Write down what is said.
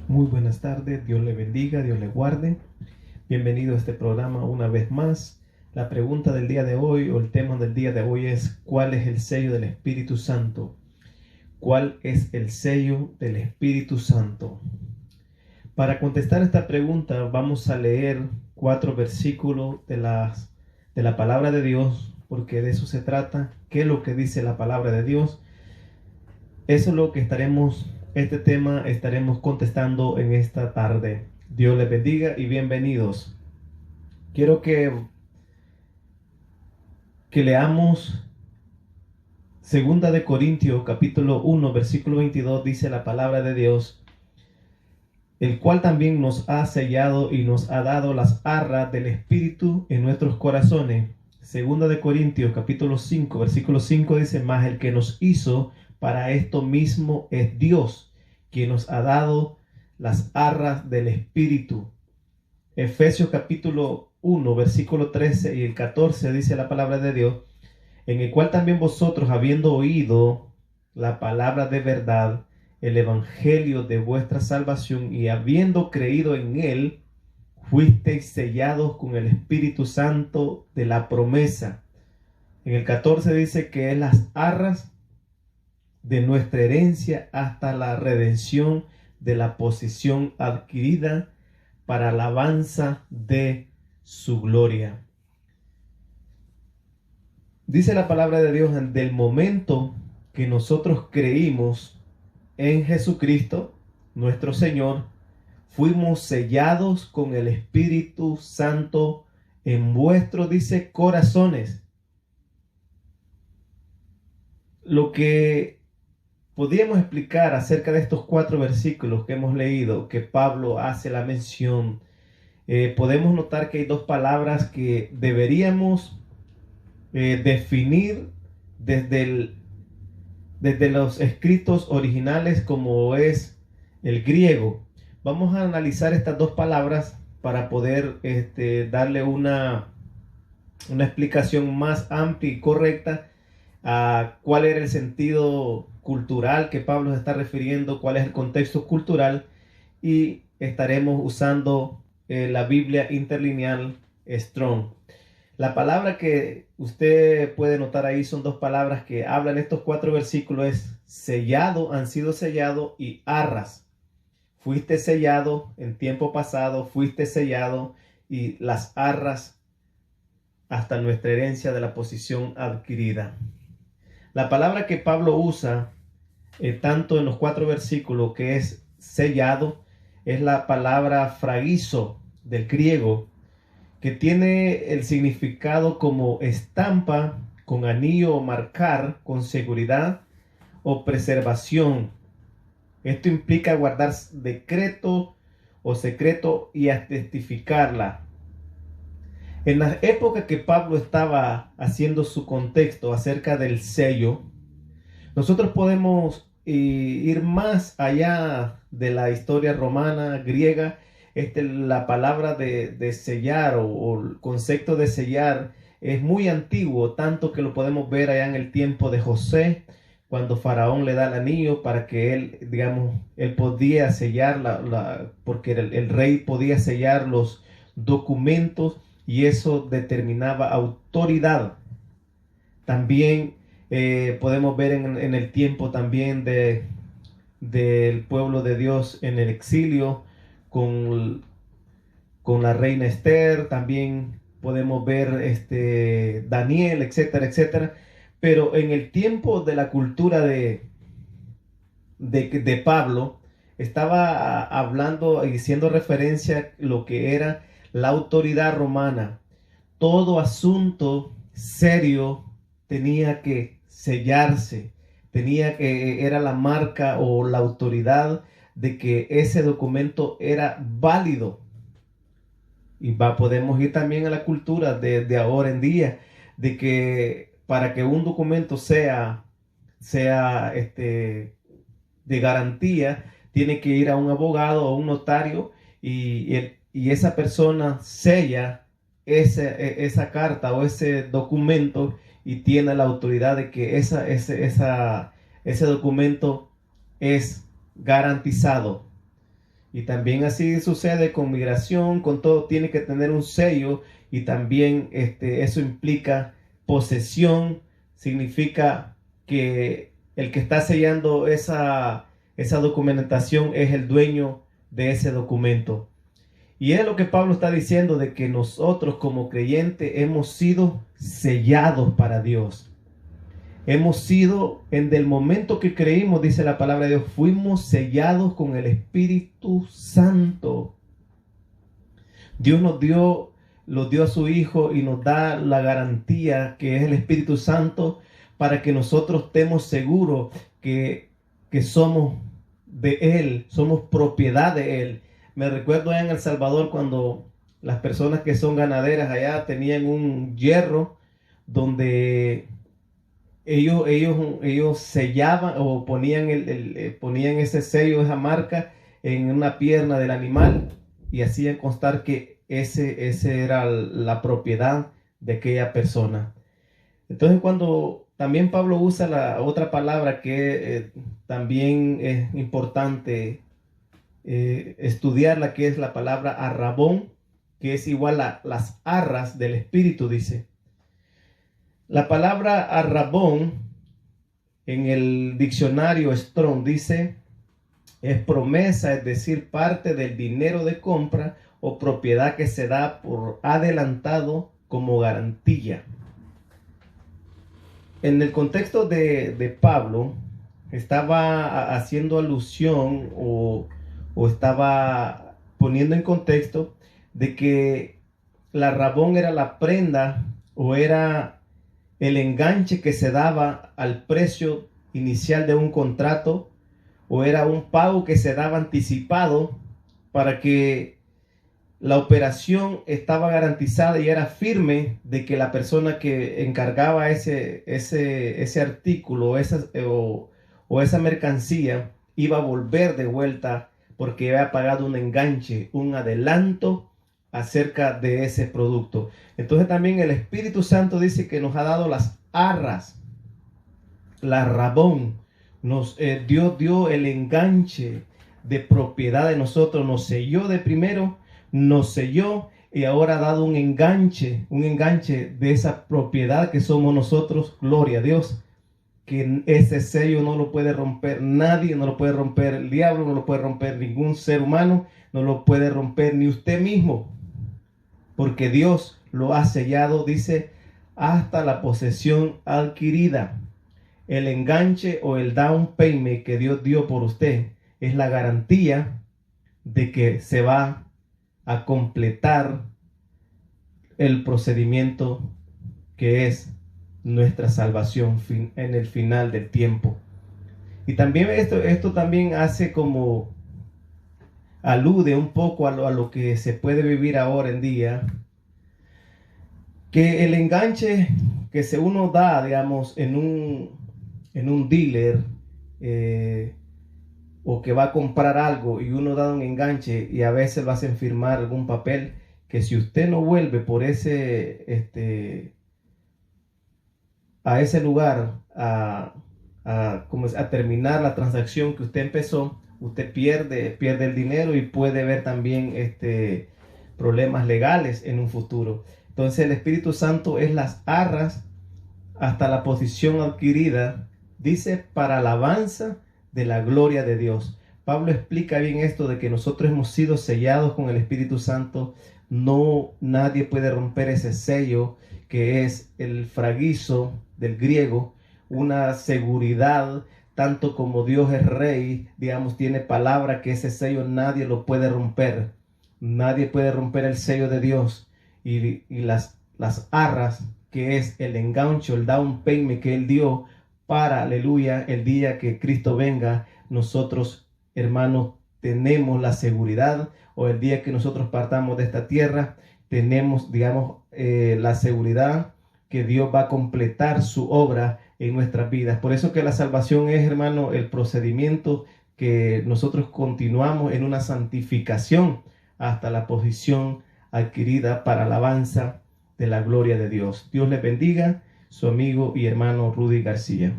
Muy buenas tardes, Dios le bendiga, Dios le guarde. Bienvenido a este programa una vez más. La pregunta del día de hoy o el tema del día de hoy es: ¿cuál es el sello del Espíritu Santo? ¿Cuál es el sello del Espíritu Santo? Para contestar esta pregunta vamos a leer 4 versículos de la palabra de Dios, porque de eso se trata. ¿Qué es lo que dice la palabra de Dios? Eso es lo que este tema estaremos contestando en esta tarde. Dios les bendiga y bienvenidos. Quiero que leamos Segunda de Corintios capítulo 1 versículo 22. Dice la palabra de Dios: el cual también nos ha sellado y nos ha dado las arras del Espíritu en nuestros corazones. Segunda de Corintios capítulo 5 versículo 5 dice: mas el que nos hizo para esto mismo es Dios, quien nos ha dado las arras del Espíritu. Efesios capítulo 1 versículo 13 y el 14 dice la palabra de Dios: en el cual también vosotros, habiendo oído la palabra de verdad, el evangelio de vuestra salvación, y habiendo creído en él, fuisteis sellados con el Espíritu Santo de la promesa. En el 14 dice que es las arras de nuestra herencia hasta la redención de la posesión adquirida para alabanza de su gloria. Dice la palabra de Dios: del momento que nosotros creímos en Jesucristo, nuestro Señor, fuimos sellados con el Espíritu Santo en vuestros, dice, corazones. Lo que podríamos explicar acerca de estos 4 versículos que hemos leído, que Pablo hace la mención, podemos notar que hay 2 palabras que deberíamos definir desde los escritos originales, como es el griego. Vamos a analizar estas 2 palabras para poder darle una explicación más amplia y correcta a cuál era el sentido cultural que Pablo se está refiriendo, cuál es el contexto cultural, y estaremos usando la Biblia interlineal Strong. La palabra que usted puede notar ahí son 2 palabras que hablan estos 4 versículos: es sellado, han sido sellados, y arras. Fuiste sellado en tiempo pasado, fuiste sellado, y las arras hasta nuestra herencia de la posesión adquirida. La palabra que Pablo usa tanto en los 4 versículos, que es sellado, es la palabra fragizo del griego, que tiene el significado como estampa, con anillo o marcar, con seguridad o preservación. Esto implica guardar decreto o secreto y testificarla. En la época que Pablo estaba haciendo su contexto acerca del sello, nosotros podemos ir más allá de la historia romana, griega. La palabra de sellar o el concepto de sellar es muy antiguo, tanto que lo podemos ver allá en el tiempo de José, cuando Faraón le da el anillo para que él, él podía sellar, porque el rey podía sellar los documentos, y eso determinaba autoridad. También podemos ver en el tiempo también del pueblo de Dios en el exilio, con la reina Esther. También podemos ver Daniel, etcétera, etcétera. Pero en el tiempo de la cultura de Pablo, estaba hablando y haciendo referencia a lo que era la autoridad romana. Todo asunto serio tenía que sellarse, era la marca o la autoridad de que ese documento era válido. Y podemos ir también a la cultura de ahora en día, de que para que un documento sea de garantía, tiene que ir a un abogado o un notario, y esa persona sella esa carta o ese documento, y tiene la autoridad de que ese documento es garantizado. Y también así sucede con migración, con todo tiene que tener un sello y también eso implica posesión, significa que el que está sellando esa documentación es el dueño de ese documento. Y es lo que Pablo está diciendo, de que nosotros como creyentes hemos sido sellados para Dios. Hemos sido, en el momento que creímos, dice la palabra de Dios, fuimos sellados con el Espíritu Santo. Dios lo dio a su Hijo y nos da la garantía que es el Espíritu Santo para que nosotros estemos seguros que somos de Él, somos propiedad de Él. Me recuerdo allá en El Salvador cuando las personas que son ganaderas allá tenían un hierro donde ellos sellaban o ponían ponían ese sello, esa marca en una pierna del animal y hacían constar que ese era la propiedad de aquella persona. Entonces cuando también Pablo usa la otra palabra que también es importante estudiarla, que es la palabra arrabón, que es igual a las arras del Espíritu, dice. La palabra arrabón en el diccionario Strong dice, es promesa, es decir, parte del dinero de compra o propiedad que se da por adelantado como garantía. En el contexto de Pablo, estaba haciendo alusión o estaba poniendo en contexto de que la arrabón era la prenda o era el enganche que se daba al precio inicial de un contrato o era un pago que se daba anticipado para que la operación estaba garantizada y era firme de que la persona que encargaba ese artículo o esa mercancía iba a volver de vuelta porque había pagado un enganche, un adelanto acerca de ese producto. Entonces también el Espíritu Santo dice que nos ha dado las arras, la rabón, Dios dio el enganche de propiedad de nosotros, nos selló de primero, nos selló y ahora ha dado un enganche de esa propiedad que somos nosotros, gloria a Dios, que ese sello no lo puede romper nadie, no lo puede romper el diablo, no lo puede romper ningún ser humano, no lo puede romper ni usted mismo, porque Dios lo ha sellado, dice, hasta la posesión adquirida. El enganche o el down payment que Dios dio por usted es la garantía de que se va a completar el procedimiento que es nuestra salvación en el final del tiempo. Y también esto también hace como alude un poco a lo que se puede vivir ahora en día, que el enganche que uno da, digamos, en un dealer o que va a comprar algo y uno da un enganche y a veces lo hacen firmar algún papel que si usted no vuelve por a ese lugar a terminar la transacción que usted empezó, usted pierde el dinero y puede ver también problemas legales en un futuro. Entonces el Espíritu Santo es las arras hasta la posición adquirida, dice, para alabanza de la gloria de Dios. Pablo explica bien esto de que nosotros hemos sido sellados con el Espíritu Santo. No, nadie puede romper ese sello que es el fragizo del griego, una seguridad, tanto como Dios es rey, digamos, tiene palabra, que ese sello nadie lo puede romper. Nadie puede romper el sello de Dios. Y las arras, que es el enganche, el down payment que Él dio para, aleluya, el día que Cristo venga, nosotros, hermanos, tenemos la seguridad, o el día que nosotros partamos de esta tierra, tenemos, digamos, la seguridad que Dios va a completar su obra en nuestras vidas. Por eso que la salvación es, hermano, el procedimiento que nosotros continuamos en una santificación hasta la posición adquirida para alabanza de la gloria de Dios. Dios les bendiga, su amigo y hermano Rudy García.